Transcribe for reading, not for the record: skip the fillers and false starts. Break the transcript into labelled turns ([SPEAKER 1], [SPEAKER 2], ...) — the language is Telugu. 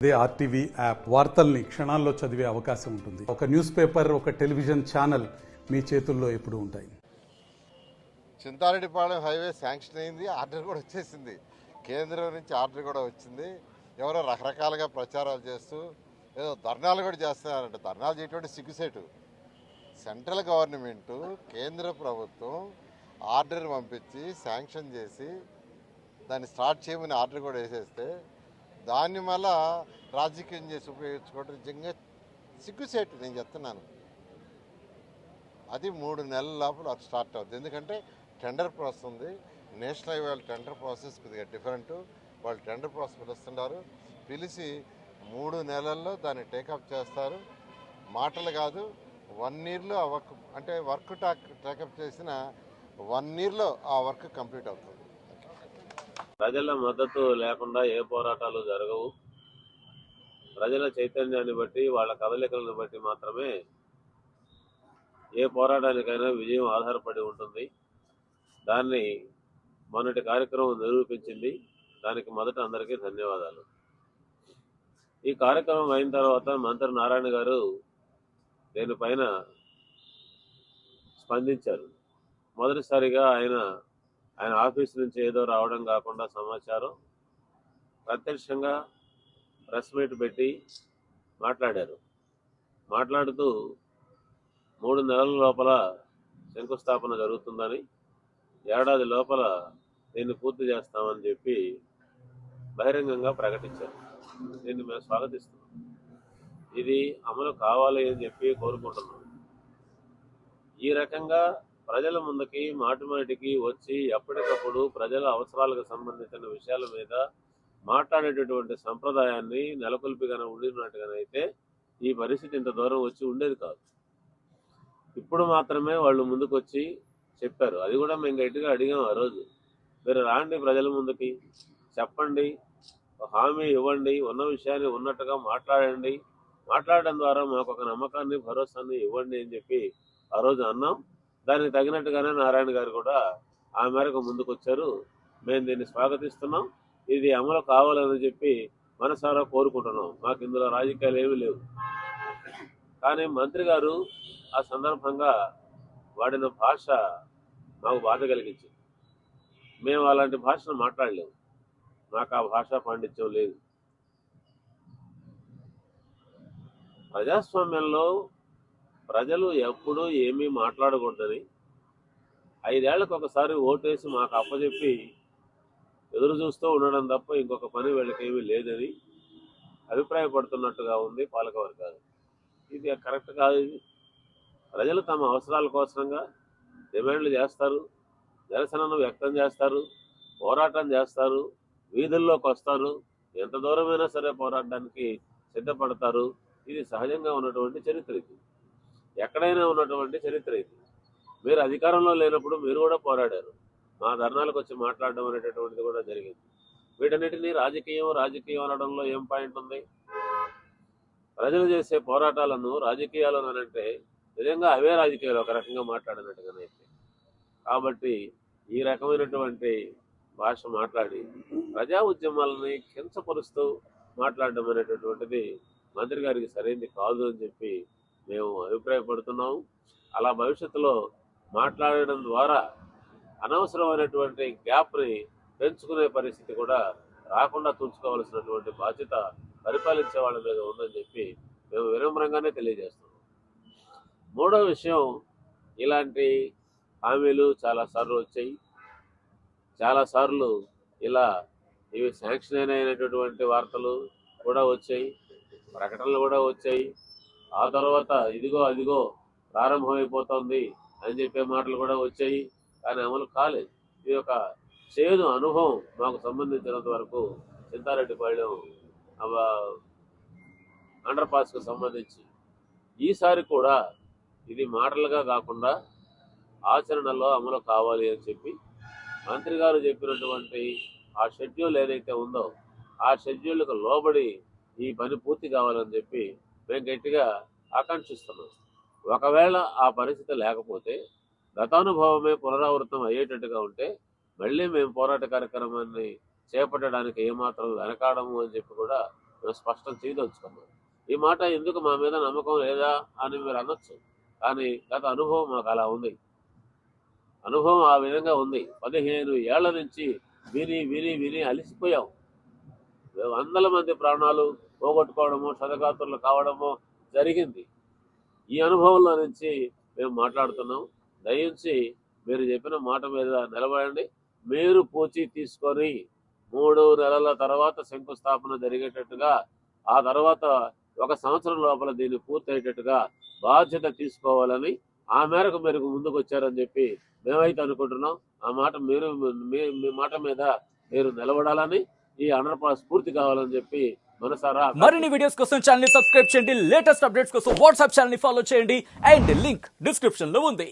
[SPEAKER 1] ఇదే ఆర్టీవీ యాప్ వార్తల్ని క్షణాల్లో చదివే అవకాశం ఉంటుంది. ఒక న్యూస్ పేపర్, ఒక టెలివిజన్ ఛానల్ మీ చేతుల్లో ఎప్పుడూ ఉంటాయి.
[SPEAKER 2] చింతారెడ్డిపాళెం హైవే శాంక్షన్ అయింది, ఆర్డర్ కూడా వచ్చేసింది. కేంద్రం నుంచి ఆర్డర్ కూడా వచ్చింది. ఎవరో రకరకాలుగా ప్రచారాలు చేస్తూ ఏదో ధర్నాలు కూడా చేస్తున్నారంట. ధర్నాలు చేయటువంటి సిగ్గుసేటు. సెంట్రల్ గవర్నమెంటు, కేంద్ర ప్రభుత్వం ఆర్డర్ పంపించి శాంక్షన్ చేసి దాన్ని స్టార్ట్ చేయమని ఆర్డర్ కూడా వేసేస్తే దాన్ని మళ్ళా రాజకీయం చేసి ఉపయోగించుకోవడం నిజంగా సిగ్గుసేటు. నేను చెప్తున్నాను, అది 3 నెలల లోపల అది స్టార్ట్ అవుతుంది. ఎందుకంటే టెండర్ ప్రాసెస్ ఉంది. నేషనల్ హైవే టెండర్ ప్రాసెస్ కొద్దిగా డిఫరెంట్. వాళ్ళు టెండర్ ప్రాసెస్ పిలుస్తున్నారు. పిలిచి 3 నెలల్లో దాన్ని టేకప్ చేస్తారు. మాటలు కాదు, 1 ఇయర్లో ఆ వర్క్, అంటే వర్క్ టేకప్ చేసిన 1 ఇయర్లో ఆ వర్క్ కంప్లీట్ అవుతుంది.
[SPEAKER 3] ప్రజల మద్దతు లేకుండా ఏ పోరాటాలు జరగవు. ప్రజల చైతన్యాన్ని బట్టి, వాళ్ళ కదలికలను బట్టి మాత్రమే ఏ పోరాటానికైనా విజయం ఆధారపడి ఉంటుంది. దాన్ని మొన్నటి కార్యక్రమం నిరూపించింది. దానికి మొదట అందరికీ ధన్యవాదాలు. ఈ కార్యక్రమం అయిన తర్వాత మంత్రి నారాయణ గారు దీనిపైన స్పందించారు. మొదటిసారిగా ఆయన ఆఫీస్ నుంచి ఏదో రావడం కాకుండా సమాచారం ప్రత్యక్షంగా ప్రెస్ మీట్ పెట్టి మాట్లాడారు. మాట్లాడుతూ 3 నెలల లోపల శంకుస్థాపన జరుగుతుందని, ఏడాది లోపల దీన్ని పూర్తి చేస్తామని చెప్పి బహిరంగంగా ప్రకటించారు. దీన్ని మేము స్వాగతిస్తున్నాం. ఇది అమలు కావాలి అని చెప్పి కోరుకుంటున్నాం. ఈ రకంగా ప్రజల ముందుకి మాటిమాటికి వచ్చి ఎప్పటికప్పుడు ప్రజల అవసరాలకు సంబంధించిన విషయాల మీద మాట్లాడేటటువంటి సంప్రదాయాన్ని నెలకొల్పిగానే ఉండినట్టుగానైతే ఈ పరిస్థితి ఇంత దూరం వచ్చి ఉండేది కాదు. ఇప్పుడు మాత్రమే వాళ్ళు ముందుకు వచ్చి చెప్పారు. అది కూడా మేము గట్టిగా అడిగాం ఆ రోజు. మీరు రాండి, ప్రజల ముందుకి చెప్పండి, హామీ ఇవ్వండి, ఉన్న విషయాన్ని ఉన్నట్టుగా మాట్లాడండి, మాట్లాడడం ద్వారా మాకు ఒక నమ్మకాన్ని, భరోసాన్ని ఇవ్వండి అని చెప్పి ఆ రోజు అన్నాం. దానికి తగినట్టుగానే నారాయణ గారు కూడా ఆ మేరకు ముందుకు వచ్చారు. మేము దీన్ని స్వాగతిస్తున్నాం. ఇది అమలు కావాలని చెప్పి మనసారా కోరుకుంటున్నాం. మాకు ఇందులో రాజకీయాలు ఏమీ లేవు. కానీ మంత్రి గారు ఆ సందర్భంగా వాడిన భాష మాకు బాధ కలిగించింది. మేము అలాంటి భాషను మాట్లాడలేము. మాకు ఆ భాషా పాండిత్యం లేదు. ప్రజాస్వామ్యంలో ప్రజలు ఎప్పుడూ ఏమీ మాట్లాడకూడదని, 5 ఏళ్లకు ఒకసారి ఓటేసి మాకు అప్పచెప్పి ఎదురు చూస్తూ ఉండడం తప్ప ఇంకొక పని వీళ్ళకేమీ లేదని అభిప్రాయపడుతున్నట్టుగా ఉంది పాలకవర్గాలు. ఇది కరెక్ట్ కాదు. ఇది ప్రజలు తమ అవసరాల కోసంగా డిమాండ్లు చేస్తారు, నిరసనను వ్యక్తం చేస్తారు, పోరాటం చేస్తారు, వీధుల్లోకి వస్తారు, ఎంత దూరమైనా సరే పోరాటానికి సిద్ధపడతారు. ఇది సహజంగా ఉన్నటువంటి చరిత్ర. ఇది ఎక్కడైనా ఉన్నటువంటి చరిత్ర. ఇది మీరు అధికారంలో లేనప్పుడు మీరు కూడా పోరాడారు. మా ధర్నాలకు వచ్చి మాట్లాడడం అనేటటువంటిది కూడా జరిగింది. వీటన్నిటినీ రాజకీయం అనడంలో ఏం పాయింట్ ఉంది? ప్రజలు చేసే పోరాటాలను రాజకీయాలు అంటే నిజంగా అవే రాజకీయాలు ఒక రకంగా మాట్లాడినట్టుగానైతే. కాబట్టి ఈ రకమైనటువంటి భాష మాట్లాడి ప్రజా ఉద్యమాలని కించపరుస్తూ మాట్లాడడం అనేటటువంటిది మంత్రి గారికి సరైనది కాదు అని చెప్పి మేము అభిప్రాయపడుతున్నాము. అలా భవిష్యత్తులో మాట్లాడడం ద్వారా అనవసరమైనటువంటి గ్యాప్ని పెంచుకునే పరిస్థితి కూడా రాకుండా చూసుకోవాల్సినటువంటి బాధ్యత పరిపాలించే వాళ్ళ మీద ఉందని చెప్పి మేము వినమ్రంగానే తెలియజేస్తున్నాం. మూడో విషయం, ఇలాంటి హామీలు చాలాసార్లు వచ్చాయి. చాలాసార్లు ఇలా ఇవి శాంక్షన్ అయినటువంటి వార్తలు కూడా వచ్చాయి, ప్రకటనలు కూడా వచ్చాయి. ఆ తర్వాత ఇదిగో అదిగో ప్రారంభమైపోతుంది అని చెప్పే మాటలు కూడా వచ్చాయి. కానీ అమలు కాలేదు. ఇది ఒక చేదు అనుభవం మాకు సంబంధించినంత వరకు. చింతారెడ్డిపాళెం అండర్ పాస్కు సంబంధించి ఈసారి కూడా ఇది మాటలుగా కాకుండా ఆచరణలో అమలు కావాలి అని చెప్పి మంత్రి గారు చెప్పినటువంటి ఆ షెడ్యూల్ ఏదైతే ఉందో ఆ షెడ్యూల్కు లోబడి ఈ పని పూర్తి కావాలని చెప్పి మేము గట్టిగా ఆకాంక్షిస్తున్నాం. ఒకవేళ ఆ పరిస్థితి లేకపోతే, గతానుభవమే పునరావృతం అయ్యేటట్టుగా ఉంటే మళ్ళీ మేము పోరాట కార్యక్రమాన్ని చేపట్టడానికి ఏమాత్రం వెనకాడము అని చెప్పి కూడా మేము స్పష్టం చేయదలుచుకున్నాం. ఈ మాట ఎందుకు మా మీద నమ్మకం లేదా అని మీరు అనొచ్చు, కానీ గత అనుభవం మాకు అలా ఉంది. అనుభవం ఆ విధంగా ఉంది. 15 ఏళ్ల నుంచి విని విని విని అలిసిపోయాం. వందల మంది ప్రాణాలు పోగొట్టుకోవడము, క్షతగాత్రులు కావడము జరిగింది. ఈ అనుభవంలో నుంచి మేము మాట్లాడుతున్నాం. దయించి మీరు చెప్పిన మాట మీద నిలబడండి. మీరు పూచి తీసుకొని 3 నెలల తర్వాత శంకుస్థాపన జరిగేటట్టుగా, ఆ తర్వాత 1 సంవత్సరం లోపల దీన్ని పూర్తయ్యేటట్టుగా బాధ్యత తీసుకోవాలని, ఆ మేరకు మీరు ముందుకు వచ్చారని చెప్పి మేమైతే అనుకుంటున్నాం. ఆ మాట మీరు మీ మాట మీద మీరు నిలబడాలని, ఈ 100% స్ఫూర్తి కావాలని చెప్పి మనసారా.
[SPEAKER 4] మరిన్ని వీడియోస్ కోసం ఛానల్ ని సబ్స్క్రైబ్ చేయండి. లేటెస్ట్ అప్డేట్స్ కోసం వాట్సాప్ ఛానల్ ని ఫాలో చేయండి. అండ్ లింక్ డిస్క్రిప్షన్ లో ఉంది.